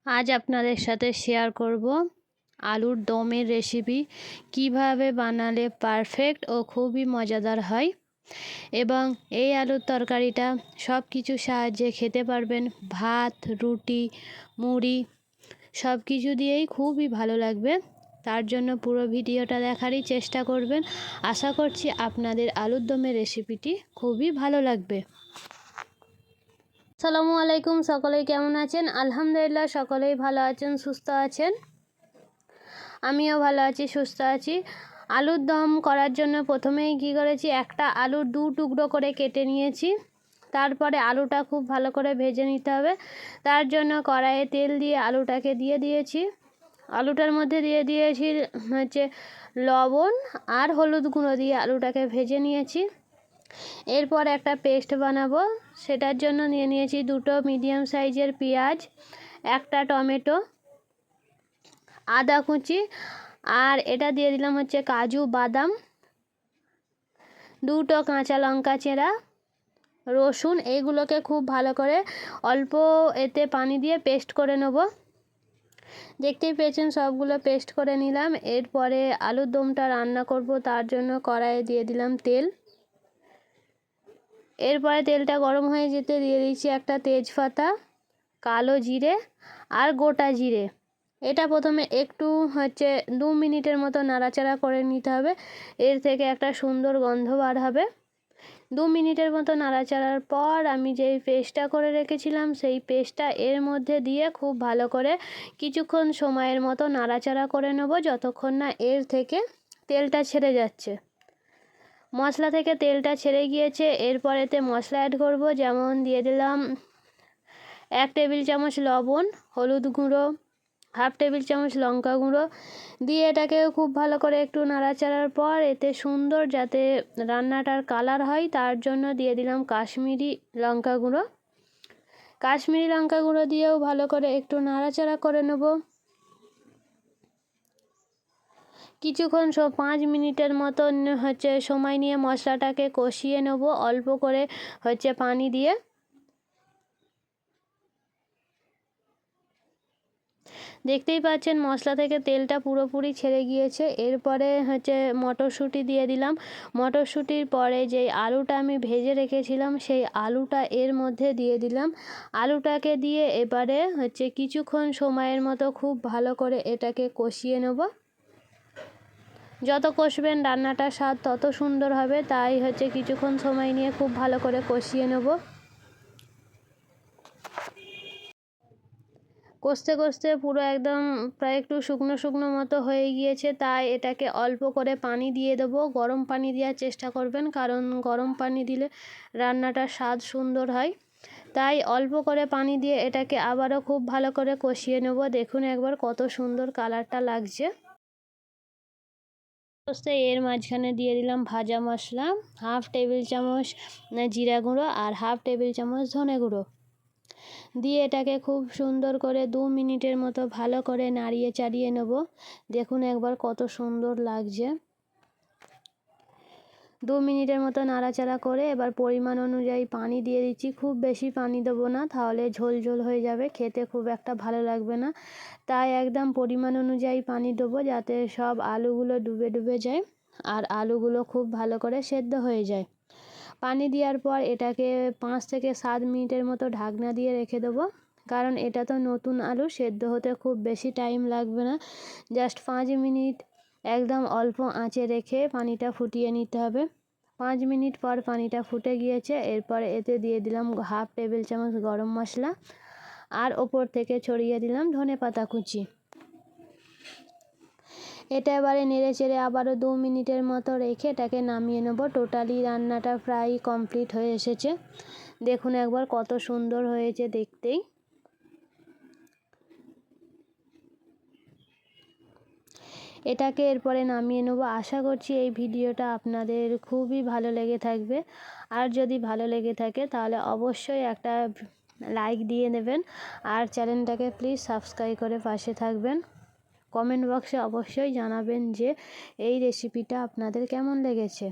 আজ আপনাদের সাথে শেয়ার করব আলুর দমের রেসিপি, কিভাবে বানালে পারফেক্ট ও খুবই মজাদার হয়। এবং এই আলুর তরকারিটা সব কিছু সাহায্যে খেতে পারবেন, ভাত, রুটি, মুড়ি সব কিছু দিয়েই খুবই ভালো লাগবে। তার জন্য পুরো ভিডিওটা দেখারই চেষ্টা করবেন। আশা করছি আপনাদের আলুর দমের রেসিপিটি খুবই ভালো লাগবে। আসসালামু আলাইকুম, সকলেই কেমন আছেন? আলহামদুলিল্লাহ সকলেই ভালো আছেন, সুস্থ আছেন। আমিও ভালো আছি, সুস্থ আছি। আলুর দম করার জন্য প্রথমেই কী করেছি, একটা আলুর 2 টুকরো করে কেটে নিয়েছি। তারপরে আলুটা খুব ভালো করে ভেজে নিতে হবে। তার জন্য কড়াইয়ে তেল দিয়ে আলুটাকে দিয়ে দিয়েছি। আলুটার মধ্যে দিয়ে দিয়েছি লবণ আর হলুদ গুঁড়ো দিয়ে আলুটাকে ভেজে নিয়েছি। এরপর একটা পেস্ট বানাবো, সেটার জন্য নিয়ে নিয়েছি 2টো মিডিয়াম সাইজের পেঁয়াজ, একটা টমেটো, আদা কুচি, আর এটা দিয়ে দিলাম কাজু বাদাম, 2টো কাঁচা লঙ্কা চেরা, রসুন। এইগুলোকে খুব ভালো করে অল্প এতে পানি দিয়ে পেস্ট করে নেব। দেখতেই পেয়েছেন সবগুলো পেস্ট করে নিলাম। এরপরে আলুর দমটা রান্না করব, তার জন্য কড়াইয়ে দিয়ে দিলাম তেল। এরপরে তেলটা গরম হয়ে যেতে দিয়ে দিচ্ছি একটা তেজপাতা, কালো জিরে আর গোটা জিরে। এটা প্রথমে একটু 2 মিনিটের মতো নাড়াচাড়া করে নিতে হবে। এর থেকে একটা সুন্দর গন্ধ বার হবে। 2 মিনিটের মতো নাড়াচাড়ার পর আমি যেই পেস্টটা করে রেখেছিলাম সেই পেস্টটা এর মধ্যে দিয়ে খুব ভালো করে কিছুক্ষণ সময়ের মতো নাড়াচাড়া করে নেব, যতক্ষণ না এর থেকে তেলটা ছেড়ে যাচ্ছে। মশলা থেকে তেলটা ছেড়ে গিয়েছে। এরপর এতে মশলা অ্যাড করব, যেমন দিয়ে দিলাম 1 টেবিল চামচ লবণ, হলুদ গুঁড়ো, 1/2 টেবিল চামচ লঙ্কা গুঁড়ো দিয়ে এটাকেও খুব ভালো করে একটু নাড়াচাড়ার পর এতে সুন্দর যাতে রান্নাটার কালার হয় তার জন্য দিয়ে দিলাম কাশ্মীরি লঙ্কা গুঁড়ো। কাশ্মীরি লঙ্কা গুঁড়ো দিয়েও ভালো করে একটু নাড়াচাড়া করে নেব। কিছুক্ষণ 5 মিনিটের মতন সময় নিয়ে মশলাটাকে কষিয়ে নেব, অল্প করে পানি দিয়ে। দেখতেই পাচ্ছেন মশলা থেকে তেলটা পুরোপুরি ছেড়ে গিয়েছে। এরপরে মটরশুঁটি দিয়ে দিলাম। মটরশুঁটির পরে যেই আলুটা আমি ভেজে রেখেছিলাম সেই আলুটা এর মধ্যে দিয়ে দিলাম। আলুটাকে দিয়ে এবারে কিছুক্ষণ সময়ের মতো খুব ভালো করে এটাকে কষিয়ে নেব। যত কষবেন রান্নাটার স্বাদ তত সুন্দর হবে, তাই কিছুক্ষণ সময় নিয়ে খুব ভালো করে কষিয়ে নেব। কষতে কষতে পুরো একদম প্রায় একটু শুকনো শুকনো মতো হয়ে গিয়েছে, তাই এটাকে অল্প করে পানি দিয়ে দেবো। গরম পানি দেওয়ার চেষ্টা করবেন, কারণ গরম পানি দিলে রান্নাটার স্বাদ সুন্দর হয়। তাই অল্প করে পানি দিয়ে এটাকে আবারও খুব ভালো করে কষিয়ে নেব। দেখুন একবার কত সুন্দর কালারটা লাগছে। এর মাঝখানে দিয়ে দিলাম ভাজা মশলা, 1/2 টেবিল চামচ জিরা গুঁড়ো আর 1/2 টেবিল চামচ ধনে গুঁড়ো দিয়ে এটাকে খুব সুন্দর করে 2 মিনিটের মতো ভালো করে নাড়িয়ে চাড়িয়ে নেব। দেখুন একবার কত সুন্দর লাগছে। 2 মিনিটের মতো নাড়াচাড়া করে এবার পরিমাণ অনুযায়ী পানি দিয়ে দিচ্ছি। খুব বেশি পানি দেবো না, তাহলে ঝোল ঝোল হয়ে যাবে, খেতে খুব একটা ভালো লাগবে না। তাই একদম পরিমাণ অনুযায়ী পানি দেবো, যাতে সব আলুগুলো ডুবে ডুবে যায় আর আলুগুলো খুব ভালো করে সেদ্ধ হয়ে যায়। পানি দেওয়ার পর এটাকে 5 থেকে 7 মিনিটের মতো ঢাকনা দিয়ে রেখে দেবো, কারণ এটা তো নতুন আলু, সেদ্ধ হতে খুব বেশি টাইম লাগবে না। জাস্ট 5 মিনিট একদম অল্প আঁচে রেখে পানিটা ফুটিয়ে নিতে হবে। 5 মিনিট পর পানিটা ফুটে গিয়েছে। এরপরে এতে দিয়ে দিলাম 1/2 টেবিল চামচ গরম মশলা আর ওপর থেকে ছড়িয়ে দিলাম ধনেপাতা কুচি। এটা এবারে নেড়ে চেড়ে আবারও 2 মিনিটের মতো রেখে এটাকে নামিয়ে নেব। টোটালি রান্নাটা প্রায় কমপ্লিট হয়ে এসেছে। দেখুন একবার কত সুন্দর হয়েছে দেখতেই। এটাকে এরপরে নামিয়ে নেব। আশা করছি এই ভিডিওটা আপনাদের খুবই ভালো লেগে থাকবে। আর যদি ভালো লেগে থাকে তাহলে অবশ্যই একটা লাইক দিয়ে দেবেন, আর চ্যানেলটাকে প্লিজ সাবস্ক্রাইব করে পাশে থাকবেন। কমেন্ট বক্সে অবশ্যই জানাবেন যে এই রেসিপিটা আপনাদের কেমন লেগেছে।